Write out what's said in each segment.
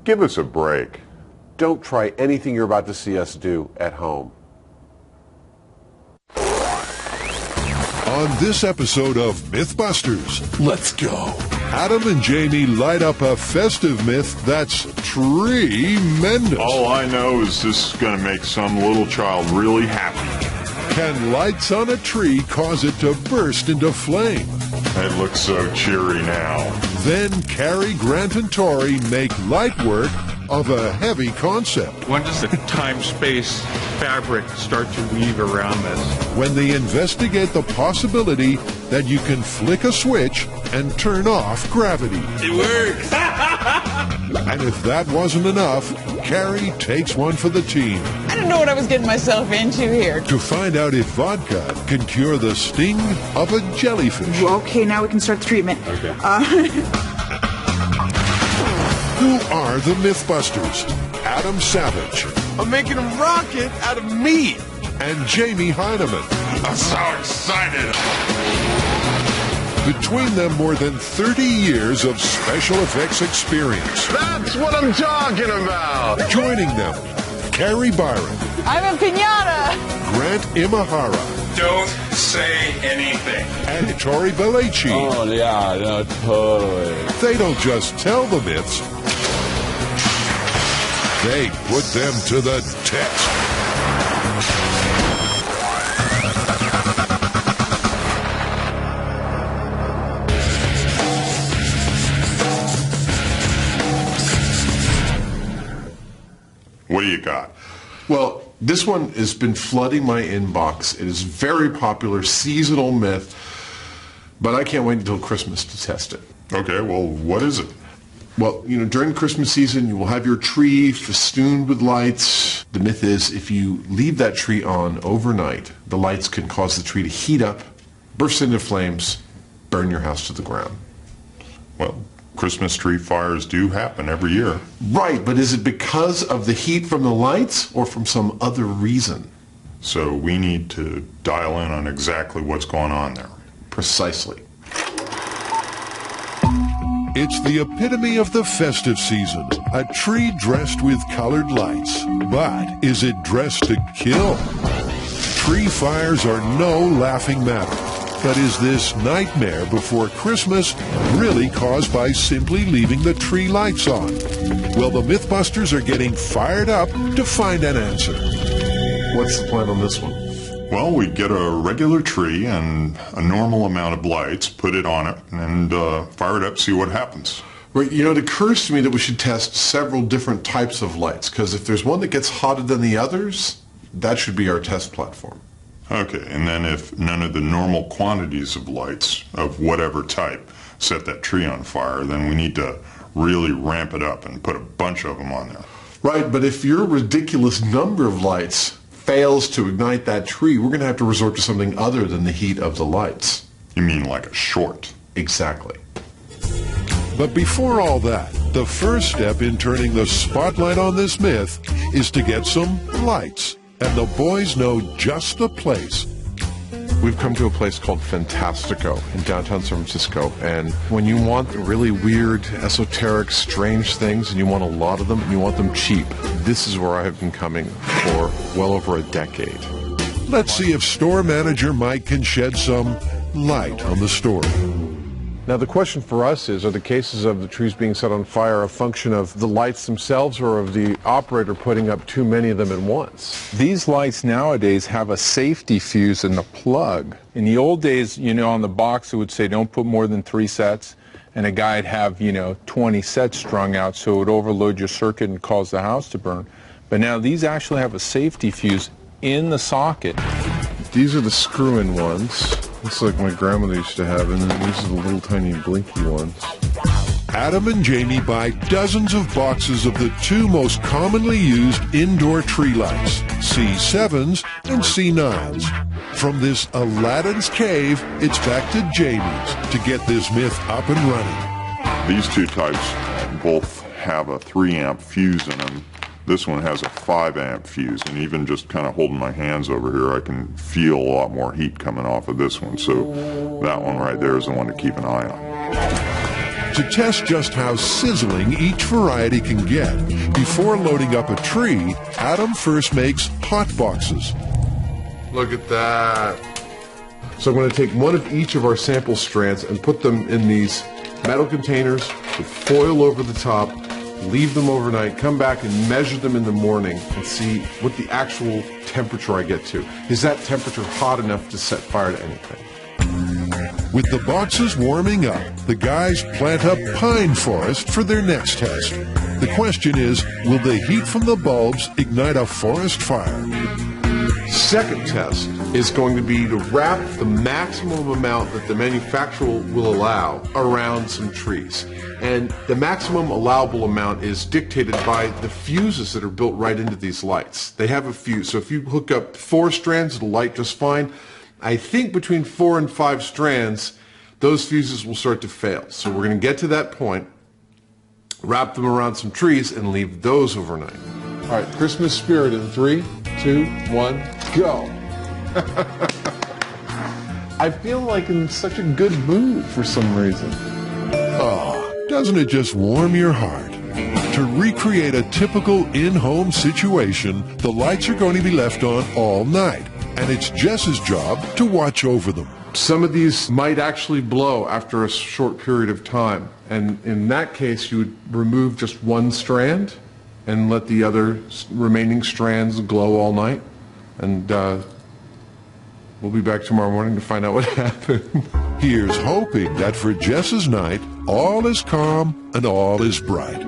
Give us a break. Don't try anything you're about to see us do at home. On this episode of Mythbusters, Let's go. Adam and Jamie light up a festive myth that's tremendous. All I know is this is going to make some little child really happy. Can lights on a tree cause it to burst into flame? It looks so cheery now. Then Carrie, Grant, and Tori make light work of a heavy concept. When does the time-space fabric start to weave around this? When they investigate the possibility that you can flick a switch and turn off gravity. It works! And if that wasn't enough, Carrie takes one for the team. I didn't know what I was getting myself into here. To find out if vodka can cure the sting of a jellyfish. Okay, now we can start the treatment. Okay. Who are the Mythbusters? Adam Savage I'm making a rocket out of meat. and Jamie Heineman. I'm so excited. Between them, more than 30 years of special effects experience. That's what I'm talking about. Joining them, Carrie Byron, I'm a piñata. Grant Imahara, Don't say anything. and Tori Belleci. Oh, yeah, no, totally. They don't just tell the myths, they put them to the test. What do you got? Well, this one has been flooding my inbox. It is a very popular seasonal myth, but I can't wait until Christmas to test it. Okay, well, what is it? Well, you know, during Christmas season, you will have your tree festooned with lights. The myth is if you leave that tree on overnight, the lights can cause the tree to heat up, burst into flames, burn your house to the ground. Well, Christmas tree fires do happen every year. Right, but is it because of the heat from the lights or from some other reason? So we need to dial in on exactly what's going on there. Precisely. It's the epitome of the festive season, a tree dressed with colored lights. But is it dressed to kill? Tree fires are no laughing matter. But is this nightmare before Christmas really caused by simply leaving the tree lights on? Well, the Mythbusters are getting fired up to find an answer. What's the plan on this one? Well, we get a regular tree and a normal amount of lights, put it on it, and fire it up, see what happens. Right, you know, it occurs to me that we should test several different types of lights, because if there's one that gets hotter than the others, that should be our test platform. Okay, and then if none of the normal quantities of lights of whatever type set that tree on fire, then we need to really ramp it up and put a bunch of them on there. Right, but if your ridiculous number of lights fails to ignite that tree, we're going to have to resort to something other than the heat of the lights. You mean like a short? Exactly. But before all that, the first step in turning the spotlight on this myth is to get some lights. And the boys know just the place. We've come to a place called Fantastico in downtown San Francisco, and when you want really weird, esoteric, strange things, and you want a lot of them, and you want them cheap, this is where I have been coming for well over a decade. Let's see if store manager Mike can shed some light on the story. Now the question for us is, are the cases of the trees being set on fire a function of the lights themselves or of the operator putting up too many of them at once? These lights nowadays have a safety fuse and a plug. In the old days, you know, on the box it would say don't put more than 3 sets, and a guy'd have, 20 sets strung out, so it would overload your circuit and cause the house to burn. But now these actually have a safety fuse in the socket. These are the screw-in ones. Looks like my grandmother used to have, and then these are the little tiny blinky ones. Adam and Jamie buy dozens of boxes of the 2 most commonly used indoor tree lights, C7s and C9s. From this Aladdin's cave, it's back to Jamie's to get this myth up and running. These two types both have a 3 amp fuse in them. This one has a 5 amp fuse, and even just kind of holding my hands over here, I can feel a lot more heat coming off of this one. So that one right there is the one to keep an eye on. To test just how sizzling each variety can get, before loading up a tree, Adam first makes hot boxes. Look at that. So I'm going to take one of each of our sample strands and put them in these metal containers with foil over the top, leave them overnight, come back and measure them in the morning and see what the actual temperature I get to. Is that temperature hot enough to set fire to anything? With the boxes warming up, the guys plant a pine forest for their next test. The question is, will the heat from the bulbs ignite a forest fire? Second test is going to be to wrap the maximum amount that the manufacturer will allow around some trees. And the maximum allowable amount is dictated by the fuses that are built right into these lights. They have a fuse, so if you hook up 4 strands, it'll light just fine. I think between 4 and 5 strands, those fuses will start to fail. So we're going to get to that point, wrap them around some trees, and leave those overnight. All right, Christmas spirit in 3, 2, 1, go. I feel like in such a good mood for some reason. Oh, doesn't it just warm your heart? To recreate a typical in-home situation, the lights are going to be left on all night, and it's Jess's job to watch over them. Some of these might actually blow after a short period of time, and in that case you would remove just one strand and let the other remaining strands glow all night, and we'll be back tomorrow morning to find out what happened. Here's hoping that for Jess's night, all is calm and all is bright.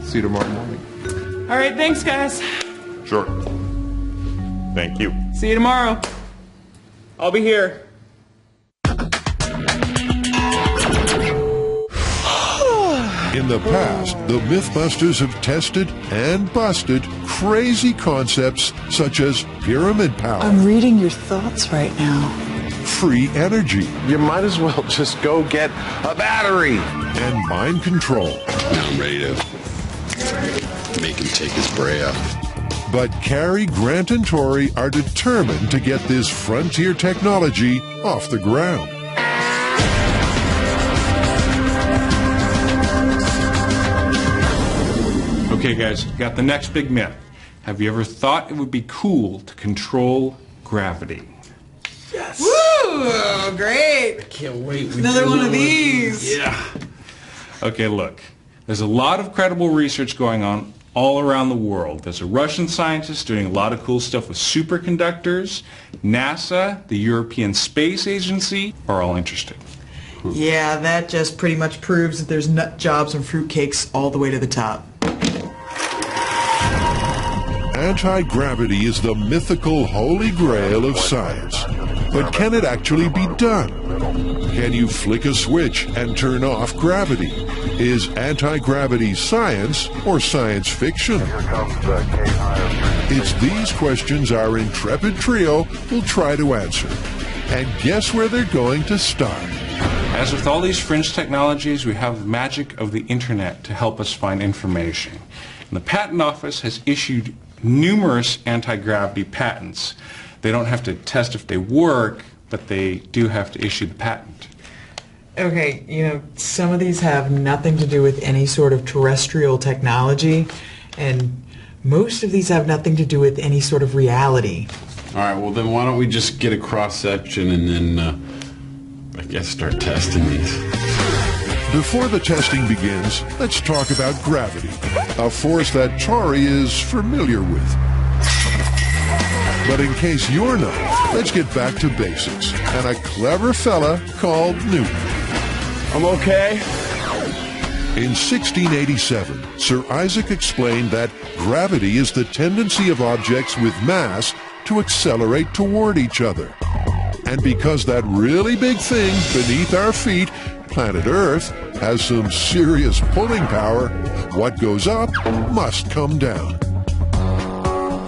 See you tomorrow morning. All right, thanks, guys. Sure. Thank you. See you tomorrow. I'll be here. In the past, the Mythbusters have tested and busted crazy concepts such as pyramid power, I'm reading your thoughts right now. free energy, You might as well just go get a battery. and mind control. Now I'm ready to make him take his bray off. But Carrie, Grant, and Tori are determined to get this frontier technology off the ground. Okay, guys, got the next big myth. Have you ever thought it would be cool to control gravity? Woo! Great. Can't wait. Another one of these. Yeah. Okay, look. There's a lot of credible research going on all around the world. There's a Russian scientist doing a lot of cool stuff with superconductors. NASA, the European Space Agency are all interested. Yeah, that just pretty much proves that there's nut jobs and fruitcakes all the way to the top. Anti-gravity is the mythical holy grail of science. But can it actually be done? Can you flick a switch and turn off gravity? Is anti-gravity science or science fiction? It's these questions our intrepid trio will try to answer. And guess where they're going to start? As with all these fringe technologies, we have the magic of the internet to help us find information. And the Patent Office has issued numerous anti-gravity patents. They don't have to test if they work, but they do have to issue the patent. Okay, some of these have nothing to do with any sort of terrestrial technology, and most of these have nothing to do with any sort of reality. All right, well then why don't we just get a cross-section and then, I guess, start testing these. Before the testing begins, let's talk about gravity, a force that Tori is familiar with. But in case you're not, let's get back to basics and a clever fella called Newton. I'm okay. In 1687, Sir Isaac explained that gravity is the tendency of objects with mass to accelerate toward each other. And because that really big thing beneath our feet, planet Earth, has some serious pulling power, what goes up must come down.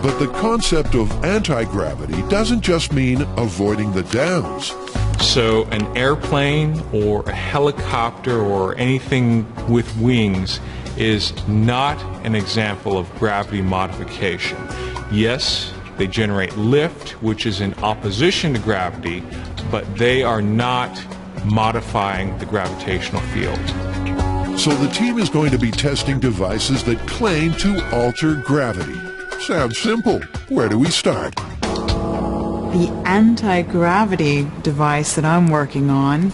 But the concept of anti-gravity doesn't just mean avoiding the downs. So an airplane or a helicopter or anything with wings is not an example of gravity modification. Yes, they generate lift, which is in opposition to gravity, but they are not modifying the gravitational field. So the team is going to be testing devices that claim to alter gravity. Sounds simple. Where do we start? The anti-gravity device that I'm working on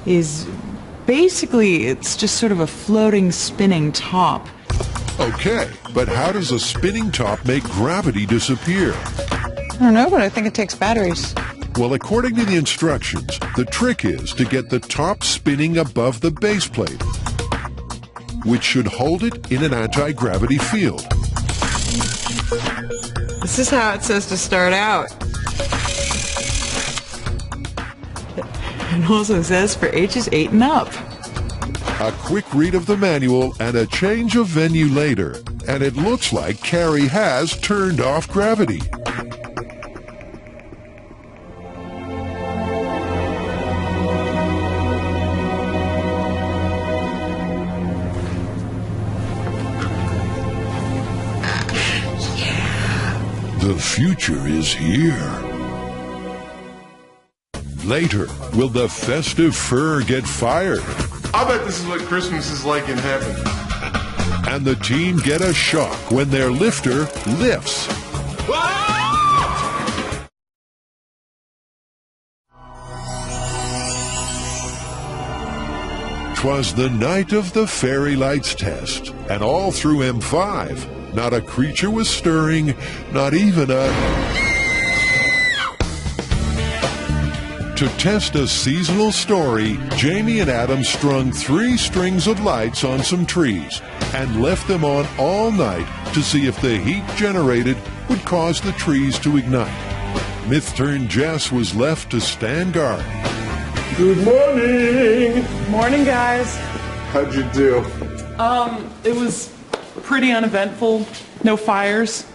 is basically, it's just sort of a floating, spinning top. Okay, but how does a spinning top make gravity disappear? I don't know, but I think it takes batteries. Well, according to the instructions, the trick is to get the top spinning above the base plate, which should hold it in an anti-gravity field. This is how it says to start out. It also says for ages 8 and up. A quick read of the manual and a change of venue later, and it looks like Carrie has turned off gravity. The future is here. Later, will the festive fur get fired? I bet this is what Christmas is like in heaven. And the team get a shock when their lifter lifts. 'Twas the night of the fairy lights test, and all through M5, not a creature was stirring, not even a... To test a seasonal story, Jamie and Adam strung 3 strings of lights on some trees and left them on all night to see if the heat generated would cause the trees to ignite. Myth-turned Jess was left to stand guard. Good morning! Morning, guys. How'd you do? It was pretty uneventful. No fires.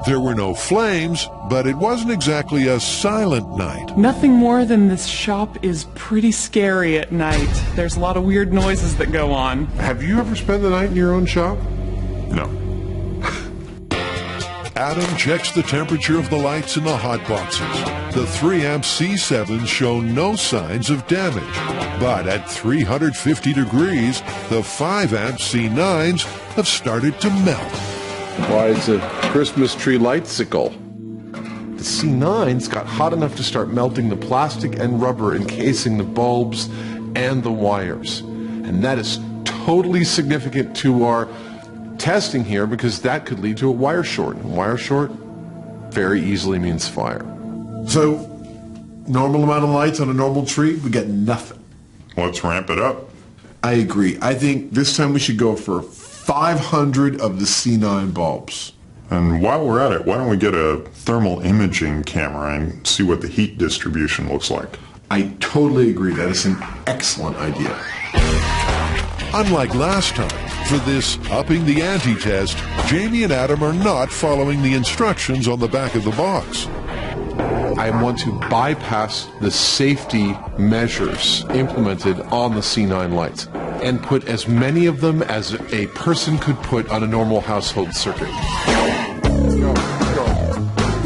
There were no flames, but it wasn't exactly a silent night. Nothing more than this shop is pretty scary at night. There's a lot of weird noises that go on. Have you ever spent the night in your own shop? No. Adam checks the temperature of the lights in the hot boxes. The 3-amp C7s show no signs of damage, but at 350 degrees, the 5-amp C9s have started to melt. Why, it's a Christmas tree lightsicle. The C9s got hot enough to start melting the plastic and rubber encasing the bulbs and the wires. And that is totally significant to our testing here because that could lead to a wire short. And wire short very easily means fire. So, normal amount of lights on a normal tree, we get nothing. Let's ramp it up. I agree. I think this time we should go for 500 of the C9 bulbs. And while we're at it, why don't we get a thermal imaging camera and see what the heat distribution looks like? I totally agree. That is an excellent idea. Unlike last time, for this upping the ante test, Jamie and Adam are not following the instructions on the back of the box. I want to bypass the safety measures implemented on the C9 lights and put as many of them as a person could put on a normal household circuit.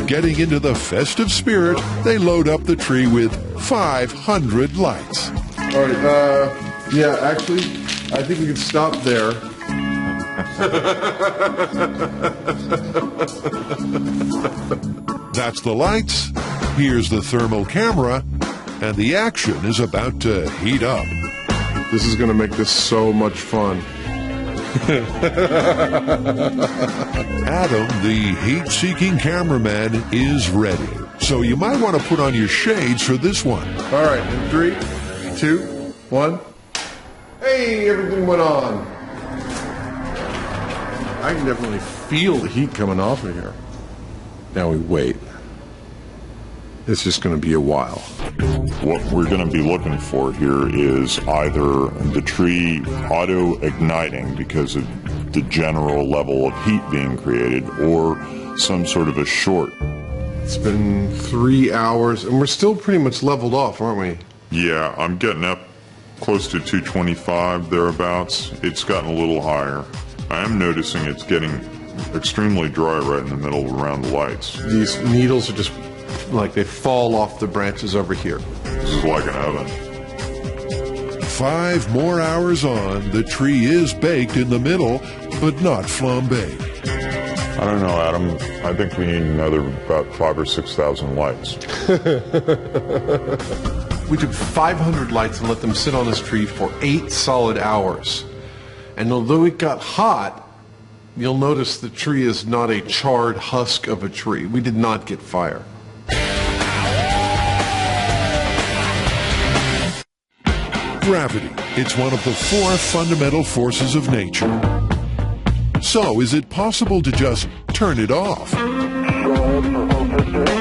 Getting into the festive spirit, they load up the tree with 500 lights. All right, yeah, actually, I think we can stop there. That's the lights, here's the thermal camera, and the action is about to heat up. This is going to make this so much fun. Adam, the heat-seeking cameraman, is ready. So you might want to put on your shades for this one. All right, in 3, 2, 1. Hey, everything went on. I can definitely feel the heat coming off of here. Now we wait. It's just going to be a while. What we're going to be looking for here is either the tree auto-igniting because of the general level of heat being created or some sort of a short. It's been 3 hours, and we're still pretty much leveled off, aren't we? Yeah, I'm getting up close to 225, thereabouts. It's gotten a little higher. I am noticing it's getting extremely dry right in the middle around the lights. These needles are just like they fall off the branches over here. This is like an oven. 5 more hours on, the tree is baked in the middle, but not flambéed. I don't know, Adam. I think we need another about 5,000 or 6,000 lights. We took 500 lights and let them sit on this tree for 8 solid hours. And although it got hot, you'll notice the tree is not a charred husk of a tree. We did not get fire. Gravity. It's one of the 4 fundamental forces of nature. So, is it possible to just turn it off?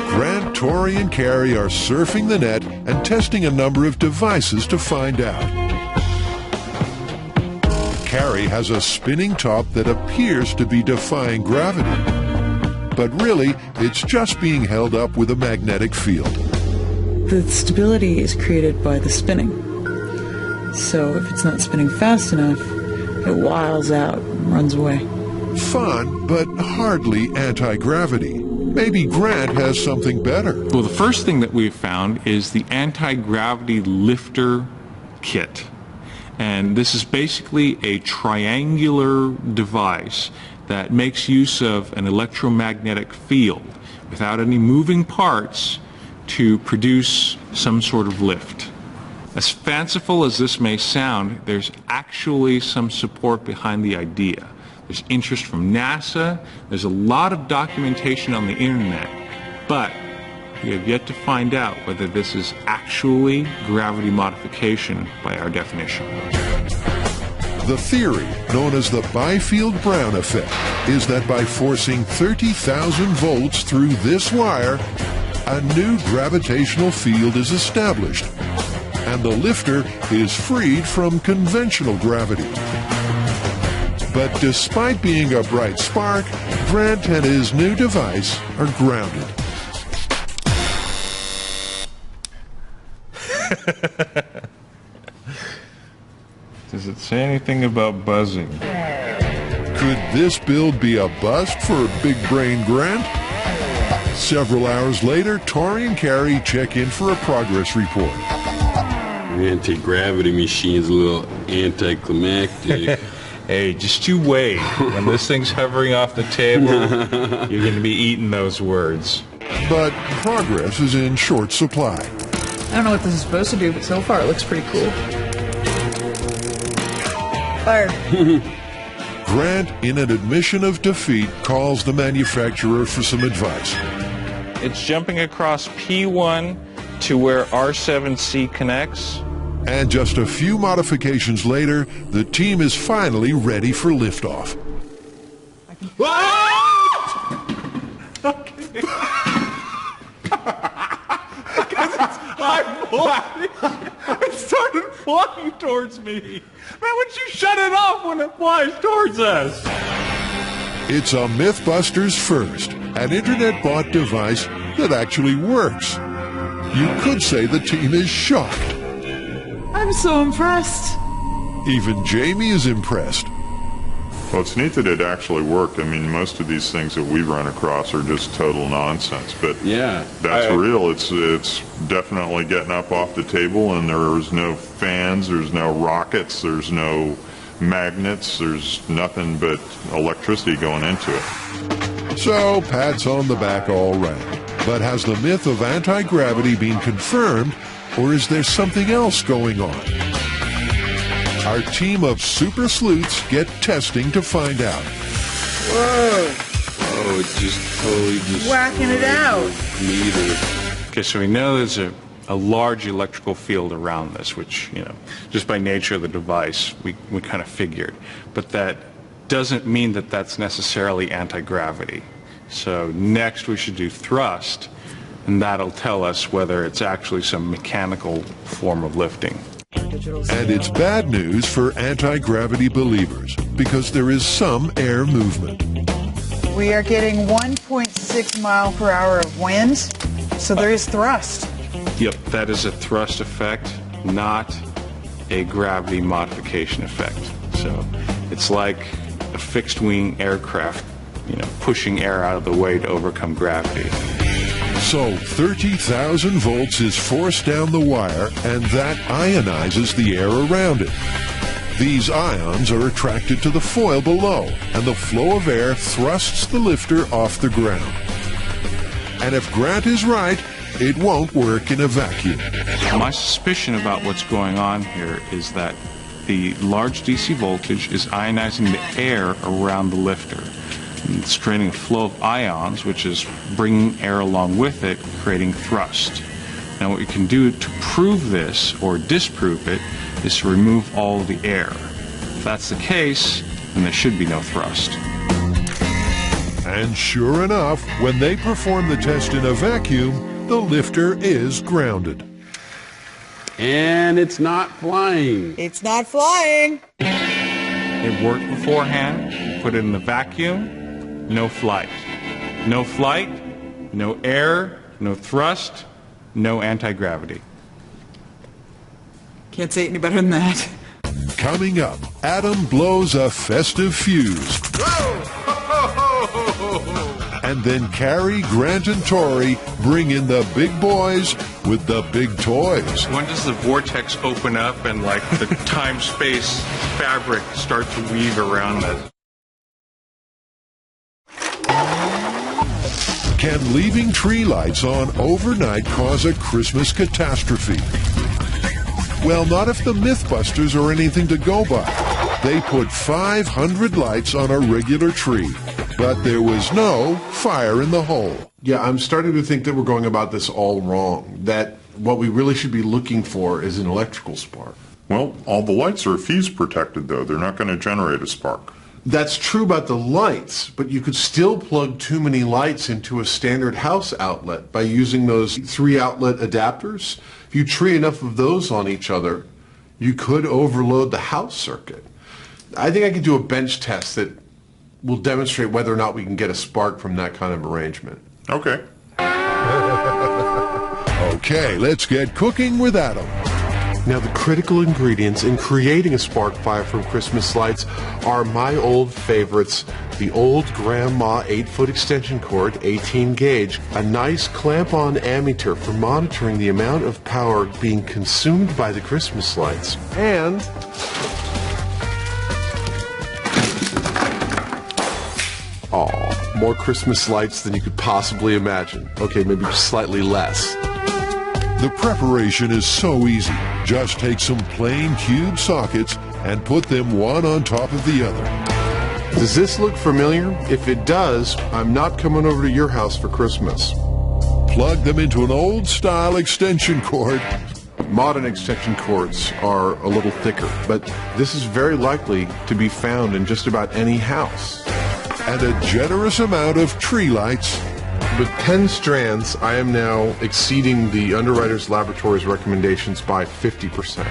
Grant, Tori, and Carrie are surfing the net and testing a number of devices to find out. Carrie has a spinning top that appears to be defying gravity. But really, it's just being held up with a magnetic field. The stability is created by the spinning. So if it's not spinning fast enough, it wiles out and runs away. Fun, but hardly anti-gravity. Maybe Grant has something better. Well, the first thing that we've found is the anti-gravity lifter kit. And this is basically a triangular device that makes use of an electromagnetic field without any moving parts to produce some sort of lift. As fanciful as this may sound, there's actually some support behind the idea. There's interest from NASA, there's a lot of documentation on the internet, but we have yet to find out whether this is actually gravity modification by our definition. The theory, known as the Byfield-Brown effect, is that by forcing 30,000 volts through this wire, a new gravitational field is established, and the lifter is freed from conventional gravity. But despite being a bright spark, Grant and his new device are grounded. Does it say anything about buzzing? Could this build be a bust for Big Brain Grant? Several hours later, Tori and Carrie check in for a progress report. Anti-gravity machine's a little anticlimactic. Hey, just you wait. When this thing's hovering off the table, you're going to be eating those words. But progress is in short supply. I don't know what this is supposed to do, but so far it looks pretty cool. Fired. Grant, in an admission of defeat, calls the manufacturer for some advice. It's jumping across P1 to where R7C connects. And just a few modifications later, the team is finally ready for liftoff. Okay. I'm flying. It started flying towards me. Man, would you shut it off when it flies towards us? It's a Mythbusters first, an internet-bought device that actually works. You could say the team is shocked. I'm so impressed. Even Jamie is impressed. Well, it's neat that it actually worked. I mean, most of these things that we run across are just total nonsense, but yeah, that's real. It's definitely getting up off the table, and there's no fans, there's no rockets, there's no magnets, there's nothing but electricity going into it. So, pats on the back all right. But has the myth of anti-gravity been confirmed, or is there something else going on? Our team of super sleuths get testing to find out. Whoa. Oh, it's just totally just whacking it out. Neither. Okay, so we know there's a large electrical field around this, which, you know, just by nature of the device, we kind of figured. But that doesn't mean that that's necessarily anti-gravity. So next we should do thrust, and that'll tell us whether it's actually some mechanical form of lifting. And it's bad news for anti-gravity believers, because there is some air movement. We are getting 1.6 mile per hour of wind, so there is thrust. Yep, that is a thrust effect, not a gravity modification effect. So it's like a fixed-wing aircraft, you know, pushing air out of the way to overcome gravity. So 30,000 volts is forced down the wire, and that ionizes the air around it. These ions are attracted to the foil below, and the flow of air thrusts the lifter off the ground. And if Grant is right, it won't work in a vacuum. My suspicion about what's going on here is that the large DC voltage is ionizing the air around the lifter. And it's creating a flow of ions, which is bringing air along with it, creating thrust. Now what you can do to prove this, or disprove it, is to remove all of the air. If that's the case, then there should be no thrust. And sure enough, when they perform the test in a vacuum, the lifter is grounded. And it's not flying. It's not flying. It worked beforehand. You put it in the vacuum, no flight. No flight, no air, no thrust, no anti-gravity. Can't say it any better than that. Coming up, Adam blows a festive fuse. And then Carrie, Grant, and Tori bring in the big boys with the big toys. When does the vortex open up and like the time-space fabric start to weave around this? Can leaving tree lights on overnight cause a Christmas catastrophe? Well, not if the Mythbusters are anything to go by. They put 500 lights on a regular tree, but there was no fire in the hole. Yeah, I'm starting to think that we're going about this all wrong, that what we really should be looking for is an electrical spark. Well, all the lights are fuse protected, though. They're not going to generate a spark. That's true about the lights, but you could still plug too many lights into a standard house outlet by using those 3-outlet adapters. If you tree enough of those on each other, you could overload the house circuit. I think I could do a bench test that will demonstrate whether or not we can get a spark from that kind of arrangement. Okay. Okay, let's get cooking with Adam. Now, the critical ingredients in creating a spark fire from Christmas lights are my old favorites: the old grandma 8-foot extension cord, 18 gauge, a nice clamp-on ammeter for monitoring the amount of power being consumed by the Christmas lights, and more Christmas lights than you could possibly imagine. Okay, maybe just slightly less. The preparation is so easy. Just take some plain cube sockets and put them one on top of the other. Does this look familiar? If it does, I'm not coming over to your house for Christmas. Plug them into an old-style extension cord. Modern extension cords are a little thicker, but this is very likely to be found in just about any house. And a generous amount of tree lights. With 10 strands, I am now exceeding the Underwriters Laboratories recommendations by 50%.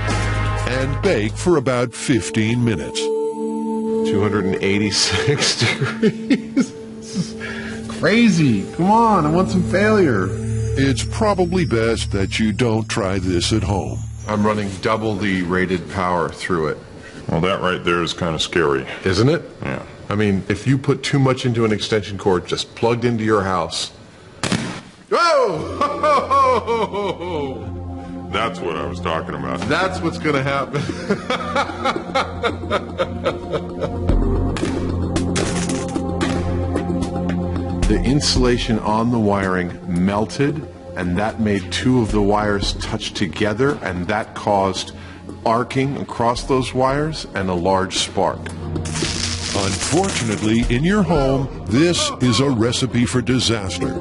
And bake for about 15 minutes. 286 degrees. Crazy. Come on, I want some failure. It's probably best that you don't try this at home. I'm running double the rated power through it. Well, that right there is kind of scary. Isn't it? Yeah. I mean, if you put too much into an extension cord just plugged into your house. Whoa! That's what I was talking about. That's what's going to happen. The insulation on the wiring melted, and that made 2 of the wires touch together, and that caused arcing across those wires and a large spark. Unfortunately, in your home, this is a recipe for disaster.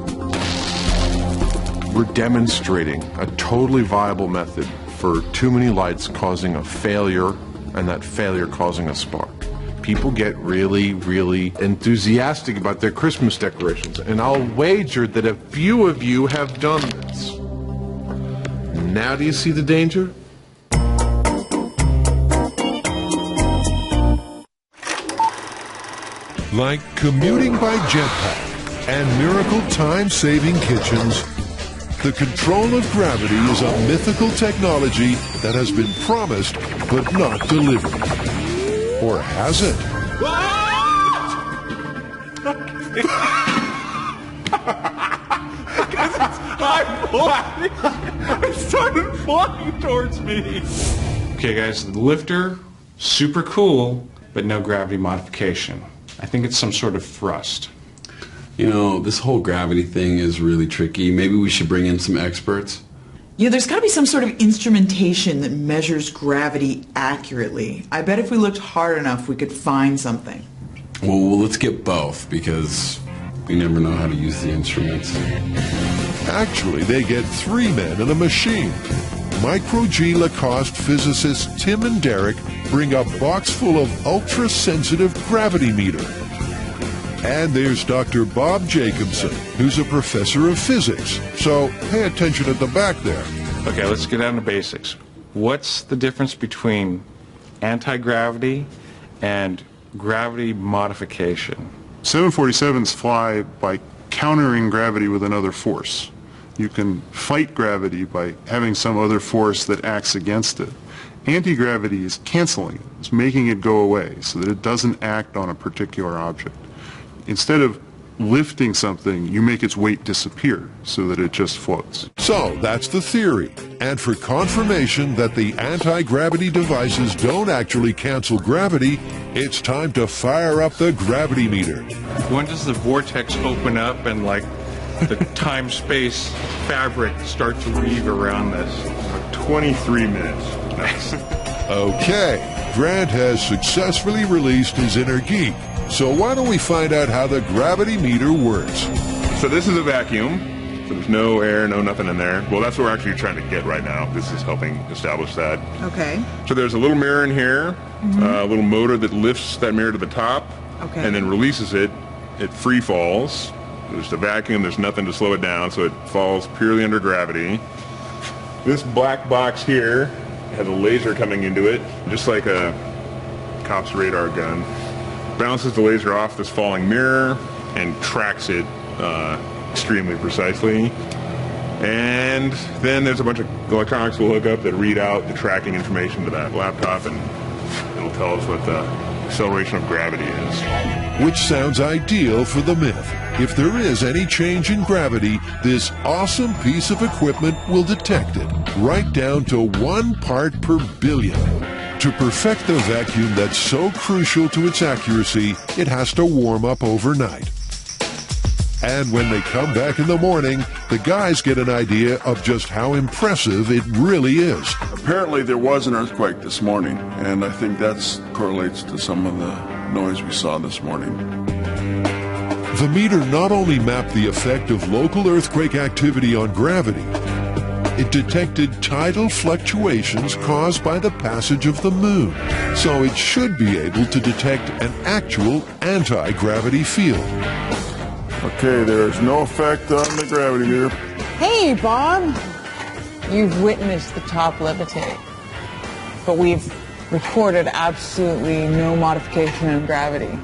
We're demonstrating a totally viable method for too many lights causing a failure, and that failure causing a spark. People get really, really enthusiastic about their Christmas decorations, and I'll wager that a few of you have done this. Now do you see the danger? Like commuting by jetpack and miracle time-saving kitchens, the control of gravity is a mythical technology that has been promised but not delivered. Or has it? It started flying towards me. Okay, guys, the lifter, super cool, but no gravity modification. I think it's some sort of thrust. You know, this whole gravity thing is really tricky. Maybe we should bring in some experts. Yeah, there's got to be some sort of instrumentation that measures gravity accurately. I bet if we looked hard enough, we could find something. Well, let's get both, because we never know how to use the instruments. Actually, they get 3 men and a machine. Micro G Lacoste physicists Tim and Derek bring a box full of ultra-sensitive gravity meter. And there's Dr. Bob Jacobson, who's a professor of physics. So pay attention at the back there. Okay, let's get down to basics. What's the difference between anti-gravity and gravity modification? 747s fly by countering gravity with another force. You can fight gravity by having some other force that acts against it. Anti-gravity is canceling it. It's making it go away so that it doesn't act on a particular object. Instead of lifting something, you make its weight disappear so that it just floats. So that's the theory. And for confirmation that the anti-gravity devices don't actually cancel gravity, it's time to fire up the gravity meter. When does the vortex open up and like the time-space fabric start to weave around this? 23 minutes. Nice. Okay, Grant has successfully released his inner geek. So why don't we find out how the gravity meter works? So this is a vacuum. So there's no air, no nothing in there. Well, that's what we're actually trying to get right now. This is helping establish that. Okay. So there's a little mirror in here, a little motor that lifts that mirror to the top, Okay. and then releases it. It free falls. There's the vacuum. There's nothing to slow it down, so it falls purely under gravity. This black box here has a laser coming into it, just like a cop's radar gun. Bounces the laser off this falling mirror and tracks it extremely precisely. And then there's a bunch of electronics we'll hook up that read out the tracking information to that laptop, and it'll tell us what the acceleration of gravity is. Which sounds ideal for the myth. If there is any change in gravity, this awesome piece of equipment will detect it, right down to 1 part per billion. To perfect the vacuum that's so crucial to its accuracy, it has to warm up overnight. And when they come back in the morning, the guys get an idea of just how impressive it really is. Apparently there was an earthquake this morning, and I think that correlates to some of the noise we saw this morning. The meter not only mapped the effect of local earthquake activity on gravity, it detected tidal fluctuations caused by the passage of the moon, so it should be able to detect an actual anti-gravity field. Okay, there is no effect on the gravity meter. Hey, Bob. You've witnessed the top levitate, but we've recorded absolutely no modification in gravity.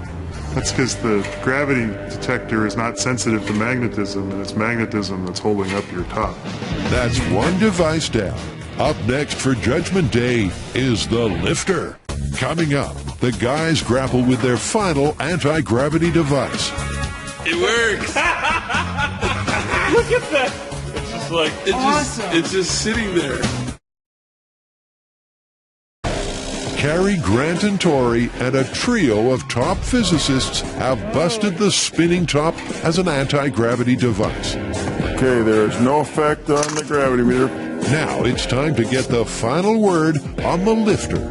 That's because the gravity detector is not sensitive to magnetism, and it's magnetism that's holding up your top. That's one device down. Up next for Judgment Day is the lifter. Coming up, the guys grapple with their final anti-gravity device. It works! Look at that! It's just like, it's just sitting there. Carrie, Grant, and Tori, and a trio of top physicists have busted the spinning top as an anti-gravity device. Okay, there is no effect on the gravity meter. Now it's time to get the final word on the lifter.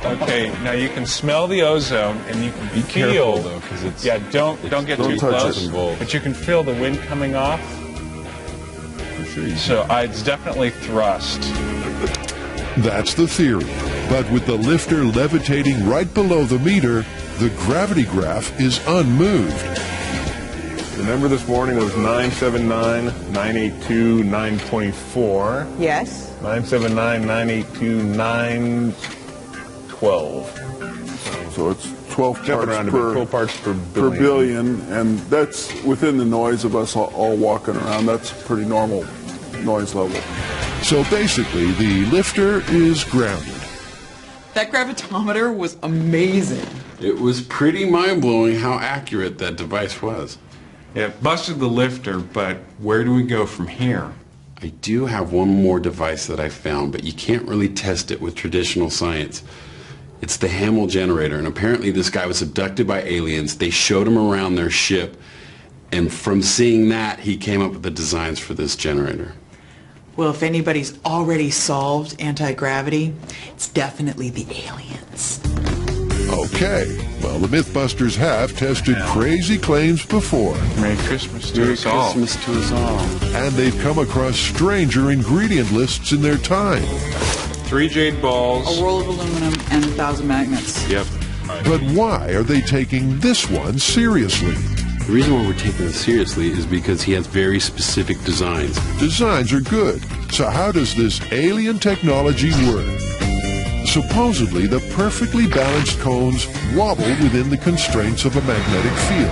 okay, now you can smell the ozone and you can Be feel. careful though, because it's don't get too close. But you can feel the wind coming off. So it's definitely thrust. That's the theory. But with the lifter levitating right below the meter, the gravity graph is unmoved. The number this morning was 979, 982, 924. Yes. 979, 982, 912. So it's 12 parts per per billion, and that's within the noise of us all walking around. That's a pretty normal noise level. So basically, the lifter is grounded. That gravitometer was amazing. It was pretty mind-blowing how accurate that device was. It busted the lifter, but where do we go from here? I do have one more device that I found, but you can't really test it with traditional science. It's the Hamill generator, and apparently this guy was abducted by aliens. They showed him around their ship, and from seeing that, he came up with the designs for this generator. Well, if anybody's already solved anti-gravity, it's definitely the aliens. Okay, well, the Mythbusters have tested crazy claims before. Merry Christmas to us all. Merry Christmas to us all. And they've come across stranger ingredient lists in their time. 3 jade balls. A roll of aluminum and 1,000 magnets. Yep. But why are they taking this one seriously? The reason why we're taking this seriously is because he has very specific designs. Designs are good. So how does this alien technology work? Supposedly, the perfectly balanced cones wobble within the constraints of a magnetic field.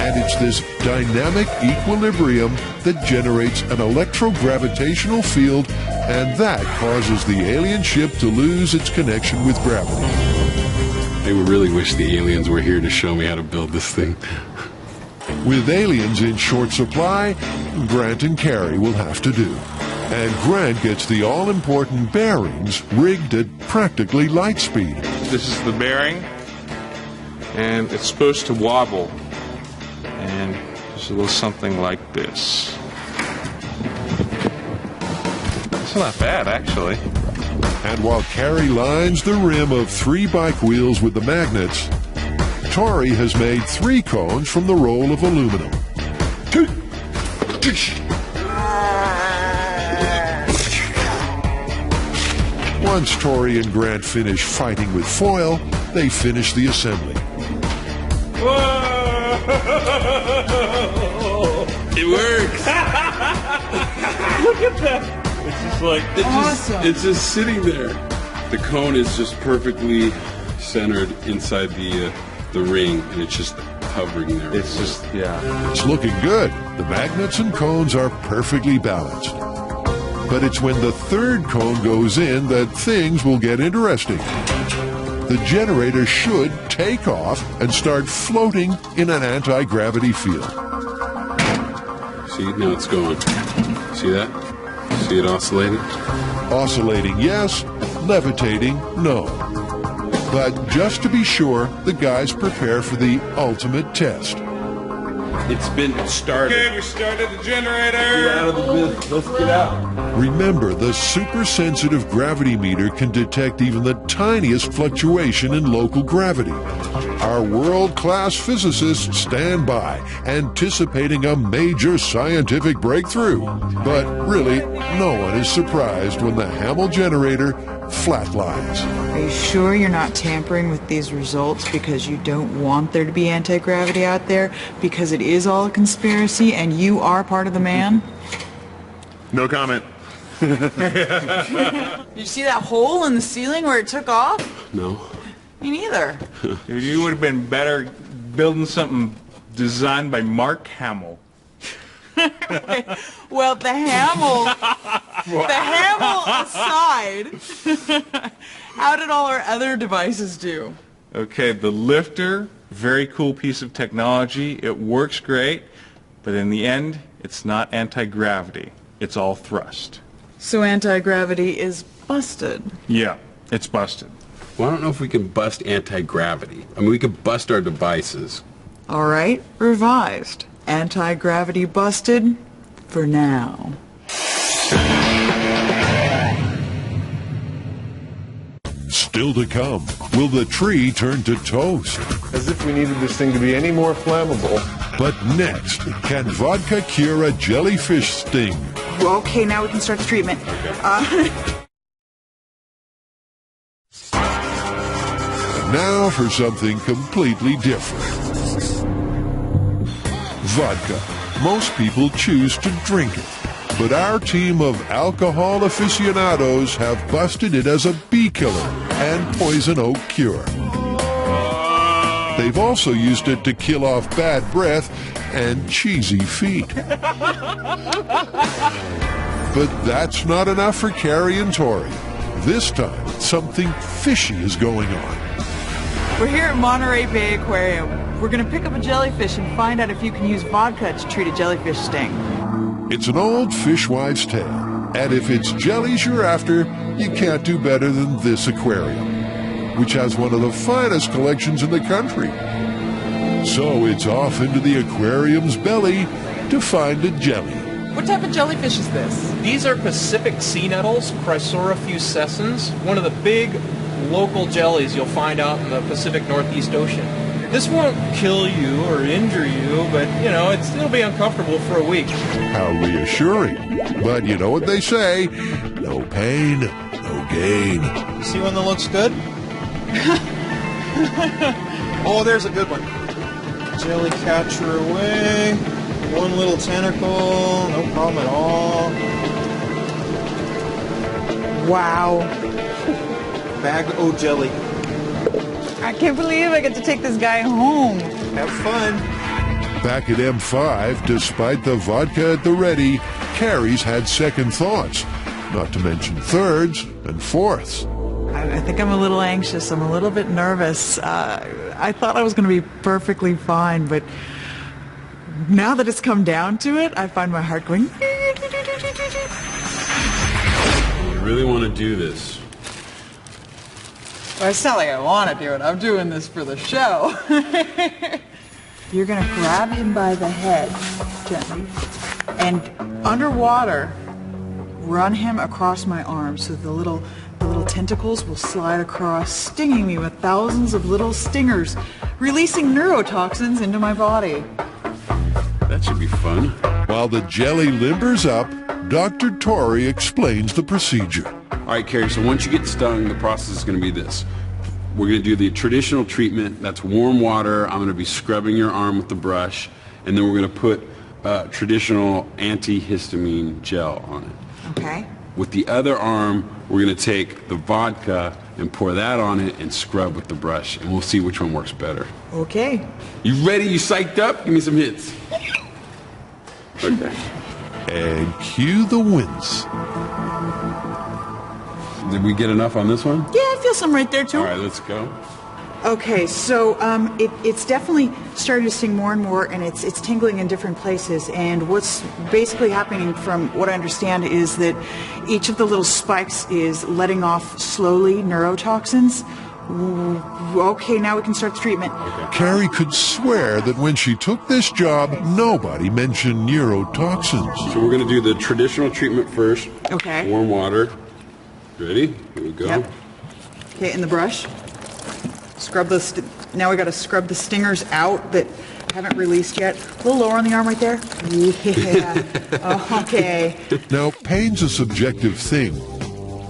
And it's this dynamic equilibrium that generates an electrogravitational field, and that causes the alien ship to lose its connection with gravity. I really wish the aliens were here to show me how to build this thing. With aliens in short supply, Grant and Carrie will have to do. And Grant gets the all-important bearings rigged at practically light speed. This is the bearing, and it's supposed to wobble. And it's a little something like this. It's not bad, actually. And while Carrie lines the rim of 3 bike wheels with the magnets, Tori has made 3 cones from the roll of aluminum. Once Tori and Grant finish fighting with foil, they finish the assembly. It works! Look at that! It's just like... It's just sitting there. The cone is just perfectly centered inside the ring, and it's just hovering there. It's just, yeah. It's looking good. The magnets and cones are perfectly balanced. But it's when the 3rd cone goes in that things will get interesting. The generator should take off and start floating in an anti-gravity field. See, now it's going. See that? See it oscillating? Oscillating, yes. Levitating, no. But just to be sure, the guys prepare for the ultimate test. It's been started. Okay, we started the generator. Get out of the myth. Let's get out. Remember, the super-sensitive gravity meter can detect even the tiniest fluctuation in local gravity. Our world-class physicists stand by, anticipating a major scientific breakthrough. But really, no one is surprised when the Hamill generator flatlines. Are you sure you're not tampering with these results because you don't want there to be anti-gravity out there? Because it is all a conspiracy and you are part of the man? No comment. Did you see that hole in the ceiling where it took off? No. Me neither. You would have been better building something designed by Mark Hamill. Well, the Hamill aside, how did all our other devices do? Okay, the lifter, very cool piece of technology. It works great, but in the end, it's not anti-gravity. It's all thrust. So anti-gravity is busted. Yeah, it's busted. Well, I don't know if we can bust anti-gravity. I mean, we could bust our devices. All right, revised. Anti-gravity busted for now. Still to come, will the tree turn to toast? As if we needed this thing to be any more flammable. But next, can vodka cure a jellyfish sting? Well, okay, now we can start the treatment. Now for something completely different. Vodka. Most people choose to drink it. But our team of alcohol aficionados have busted it as a bee killer and poison oak cure. They've also used it to kill off bad breath and cheesy feet. But that's not enough for Carrie and Tori. This time, something fishy is going on. We're here at Monterey Bay Aquarium. We're going to pick up a jellyfish and find out if you can use vodka to treat a jellyfish sting. It's an old fishwives' tale, and if it's jellies you're after, you can't do better than this aquarium, which has one of the finest collections in the country. So it's off into the aquarium's belly to find a jelly. What type of jellyfish is this? These are Pacific sea nettles, Chrysora fuscescens, one of the big local jellies you'll find out in the Pacific Northeast Ocean. This won't kill you or injure you, but, you know, it'll be uncomfortable for a week. How reassuring. But you know what they say, no pain, no gain. See one that looks good? Oh, there's a good one. Jelly catcher away. One little tentacle, no problem at all. Wow. Bag o' jelly. I can't believe I get to take this guy home. Have fun. Back at M5, despite the vodka at the ready, Carrie's had second thoughts, not to mention thirds and fourths. I think I'm a little anxious. I'm a little bit nervous. I thought I was going to be perfectly fine, but now that it's come down to it, I find my heart going. You really want to do this? Well, it's not like I want to do it. I'm doing this for the show. You're going to grab him by the head gently and underwater run him across my arm so the little tentacles will slide across, stinging me with thousands of little stingers, releasing neurotoxins into my body. That should be fun. While the jelly limbers up, Dr. Torrey explains the procedure. All right, Carrie, so once you get stung, the process is going to be this. We're going to do the traditional treatment. That's warm water. I'm going to be scrubbing your arm with the brush, and then we're going to put traditional antihistamine gel on it. Okay. With the other arm, we're going to take the vodka and pour that on it and scrub with the brush, and we'll see which one works better. Okay. You ready? You psyched up? Give me some hits. Okay. And cue the wince. Did we get enough on this one? Yeah, I feel some right there, too. All right, let's go. Okay, so it's definitely starting to sting more and more, and it's tingling in different places. And what's basically happening, from what I understand, is that each of the little spikes is letting off slowly neurotoxins. Okay, now we can start the treatment. Okay. Carrie could swear that when she took this job, nobody mentioned neurotoxins. So we're going to do the traditional treatment first. Okay. Warm water. Ready? Here we go. Yep. Okay, in the brush. Scrub those. Now we got to scrub the stingers out that haven't released yet. A little lower on the arm right there. Yeah. Oh, okay. Now, pain's a subjective thing,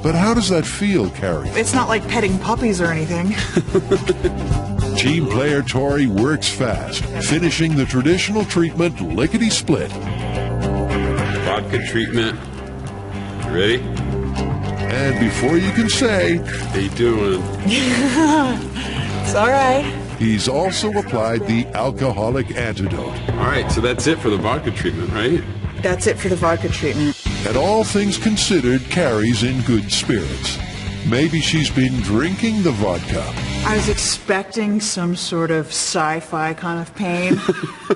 but how does that feel, Carrie? It's not like petting puppies or anything. Team player Tori works fast, finishing the traditional treatment lickety-split. Vodka treatment. You ready? And before you can say, how you doing? It's all right. He's also applied the alcoholic antidote. All right, so that's it for the vodka treatment, right? That's it for the vodka treatment. And all things considered, Carrie's in good spirits. Maybe she's been drinking the vodka. I was expecting some sort of sci-fi kind of pain.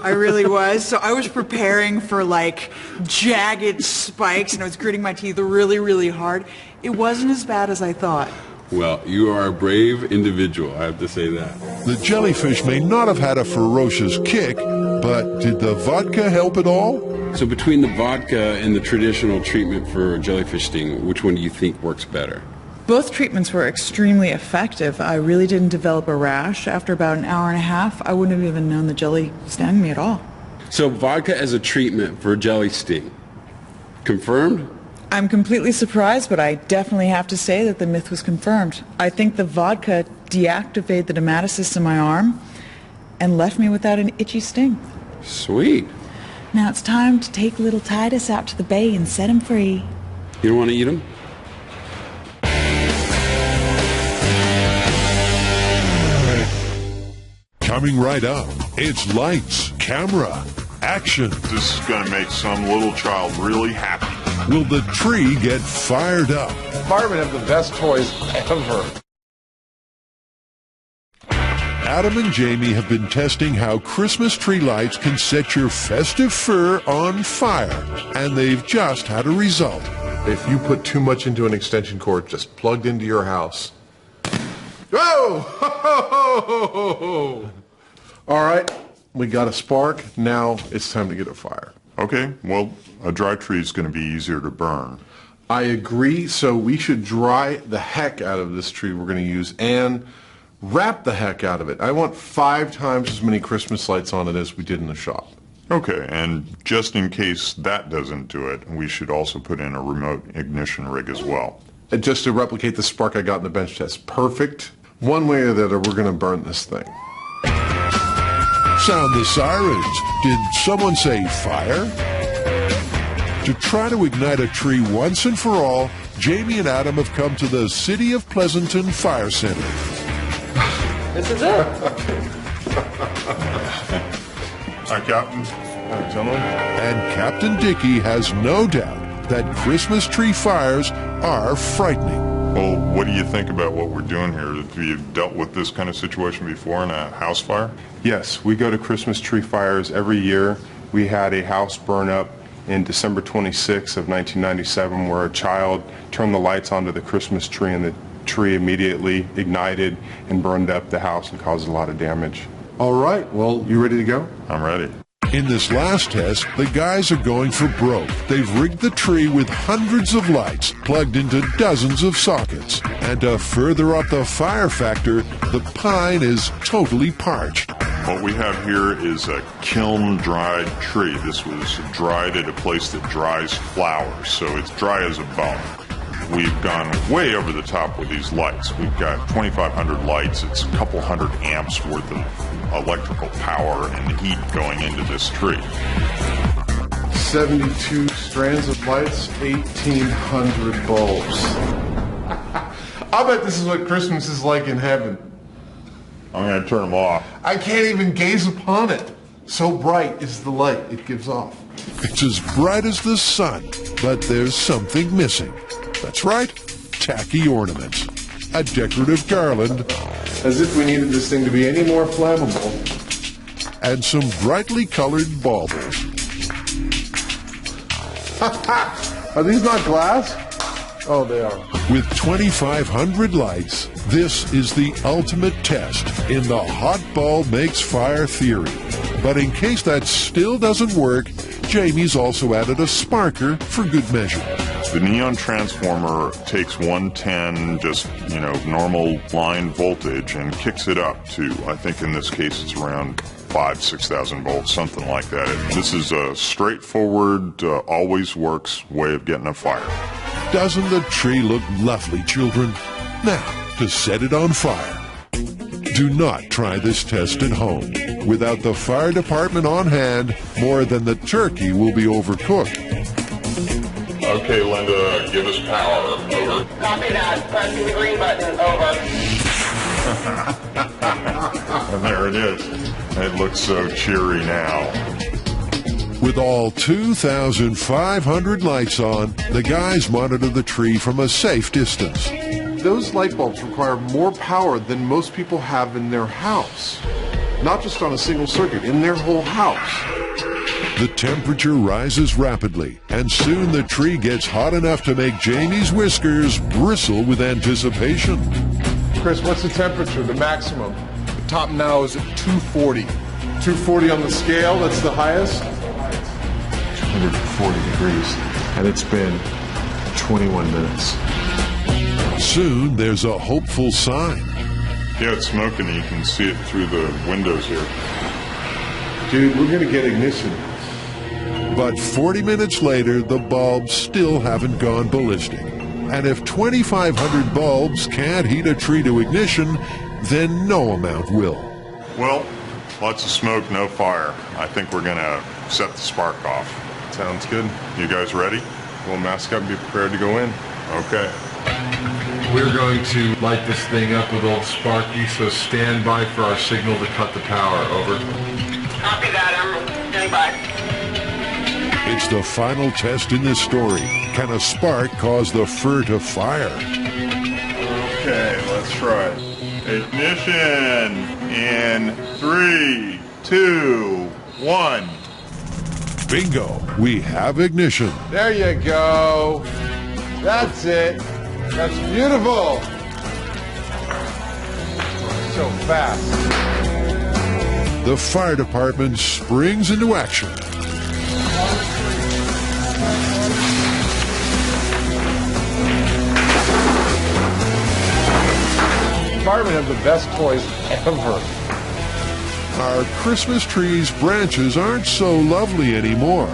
I really was. So I was preparing for like jagged spikes, and I was gritting my teeth really, really hard. It wasn't as bad as I thought. Well, you are a brave individual, I have to say that. The jellyfish may not have had a ferocious kick, but did the vodka help at all? So between the vodka and the traditional treatment for jellyfish sting, which one do you think works better? Both treatments were extremely effective. I really didn't develop a rash. After about an hour and a half, I wouldn't have even known the jelly stung me at all. So vodka as a treatment for jelly sting, confirmed? I'm completely surprised, but I definitely have to say that the myth was confirmed. I think the vodka deactivated the nematocysts in my arm and left me without an itchy sting. Sweet. Now it's time to take little Titus out to the bay and set him free. You don't want to eat him? Coming right up, it's lights, camera, action. This is going to make some little child really happy. Will the tree get fired up? Barbie have the best toys ever. Adam and Jamie have been testing how Christmas tree lights can set your festive fur on fire, and they've just had a result. If you put too much into an extension cord just plugged into your house. Oh! All right, we got a spark. Now it's time to get a fire. Okay, well, a dry tree is going to be easier to burn. I agree, so we should dry the heck out of this tree we're going to use and wrap the heck out of it. I want 5 times as many Christmas lights on it as we did in the shop. Okay, and just in case that doesn't do it, we should also put in a remote ignition rig as well. And just to replicate the spark I got in the bench test. Perfect. One way or the other, we're going to burn this thing. Sound the sirens. Did someone say fire? To try to ignite a tree once and for all, Jamie and Adam have come to the City of Pleasanton Fire Center. This is it. Hi, Captain. Hi, gentlemen. And Captain Dickey has no doubt that Christmas tree fires are frightening. Well, what do you think about what we're doing here? Have you dealt with this kind of situation before in a house fire? Yes, we go to Christmas tree fires every year. We had a house burn up in December 26th of 1997 where a child turned the lights onto the Christmas tree and the tree immediately ignited and burned up the house and caused a lot of damage. All right, well, you ready to go? I'm ready. In this last test, the guys are going for broke. They've rigged the tree with hundreds of lights plugged into dozens of sockets. And to further up the fire factor, the pine is totally parched. What we have here is a kiln-dried tree. This was dried at a place that dries flowers, so it's dry as a bone. We've gone way over the top with these lights. We've got 2,500 lights. It's a couple hundred amps worth of electrical power and heat going into this tree. 72 strands of lights, 1,800 bulbs. I bet this is what Christmas is like in heaven. I'm going to turn them off. I can't even gaze upon it. So bright is the light it gives off. It's as bright as the sun, but there's something missing. That's right, tacky ornaments. A decorative garland. As if we needed this thing to be any more flammable. And some brightly colored baubles. Are these not glass? Oh, they are. With 2,500 lights, this is the ultimate test in the hot bulb makes fire theory. But in case that still doesn't work, Jamie's also added a sparker for good measure. The neon transformer takes 110, just, normal line voltage and kicks it up to, I think in this case it's around 6,000 volts, something like that. This is a straightforward, always works way of getting a fire. Doesn't the tree look lovely, children? Now, to set it on fire. Do not try this test at home. Without the fire department on hand, more than the turkey will be overcooked. Okay, Linda, give us power. Over. Copy that. Pressing the green button. Over. And there it is. It looks so cheery now. With all 2,500 lights on, the guys monitor the tree from a safe distance. Those light bulbs require more power than most people have in their house. Not just on a single circuit, in their whole house. The temperature rises rapidly, and soon the tree gets hot enough to make Jamie's whiskers bristle with anticipation. Chris, what's the temperature, the maximum? The top now is at 240. 240 on the scale, that's the highest? 240 degrees, and it's been 21 minutes. Soon there's a hopeful sign. Yeah, it's smoking. You can see it through the windows here. Dude, we're gonna get ignition. But 40 minutes later, the bulbs still haven't gone ballistic. And if 2,500 bulbs can't heat a tree to ignition, then no amount will. Well, lots of smoke, no fire. I think we're gonna set the spark off. Sounds good. You guys ready? We'll mask up and be prepared to go in. Okay. We're going to light this thing up with old Sparky, so stand by for our signal to cut the power. Over. Copy that. I'm standing by. It's the final test in this story. Can a spark cause the fur to fire? Okay, let's try it. Ignition! In 3, 2, 1. Bingo, we have ignition. There you go. That's it. That's beautiful. So fast. The fire department springs into action. Firemen have the best toys ever. Our Christmas tree's branches aren't so lovely anymore.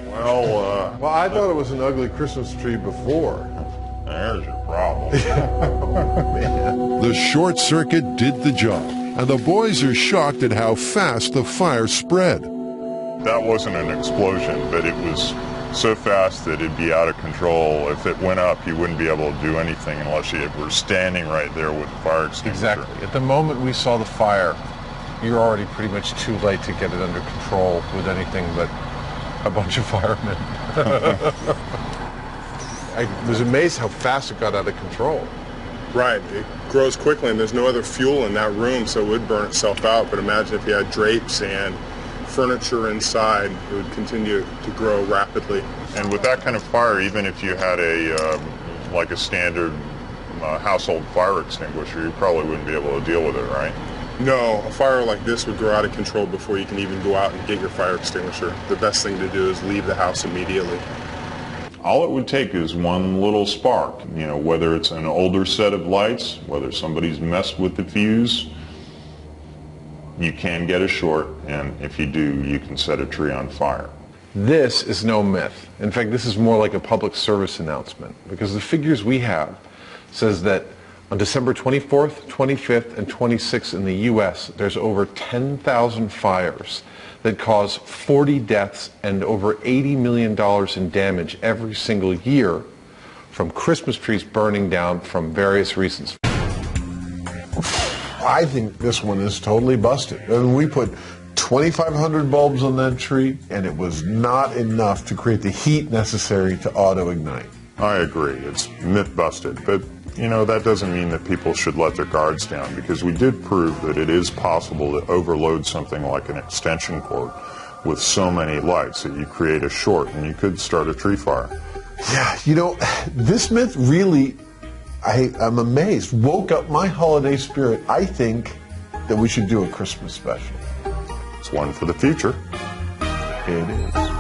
Well, I thought it was an ugly Christmas tree before. There's your problem. The short circuit did the job, and the boys are shocked at how fast the fire spread. That wasn't an explosion, but it was so fast that it'd be out of control. If it went up, you wouldn't be able to do anything unless you were standing right there with the fire extinguisher. Exactly. At the moment we saw the fire, you're already pretty much too late to get it under control with anything but a bunch of firemen. I was amazed how fast it got out of control. Right, it grows quickly and there's no other fuel in that room, so it would burn itself out. But imagine if you had drapes and furniture inside, it would continue to grow rapidly. And with that kind of fire, even if you had like a standard household fire extinguisher, you probably wouldn't be able to deal with it, right? No, a fire like this would grow out of control before you can even go out and get your fire extinguisher. The best thing to do is leave the house immediately. All it would take is one little spark, you know, whether it's an older set of lights, whether somebody's messed with the fuse. You can get a short, and if you do, you can set a tree on fire. This is no myth. In fact, this is more like a public service announcement, because the figures we have says that on December 24th, 25th, and 26th in the U.S., there's over 10,000 fires that cause 40 deaths and over $80 million in damage every single year from Christmas trees burning down from various reasons. I think this one is totally busted. I mean, we put 2,500 bulbs on that tree, and it was not enough to create the heat necessary to auto-ignite. I agree. It's myth busted, but you know, that doesn't mean that people should let their guards down, because we did prove that it is possible to overload something like an extension cord with so many lights that you create a short and you could start a tree fire. Yeah, you know, this myth really, I'm amazed, woke up my holiday spirit. I think that we should do a Christmas special. It's one for the future. It is.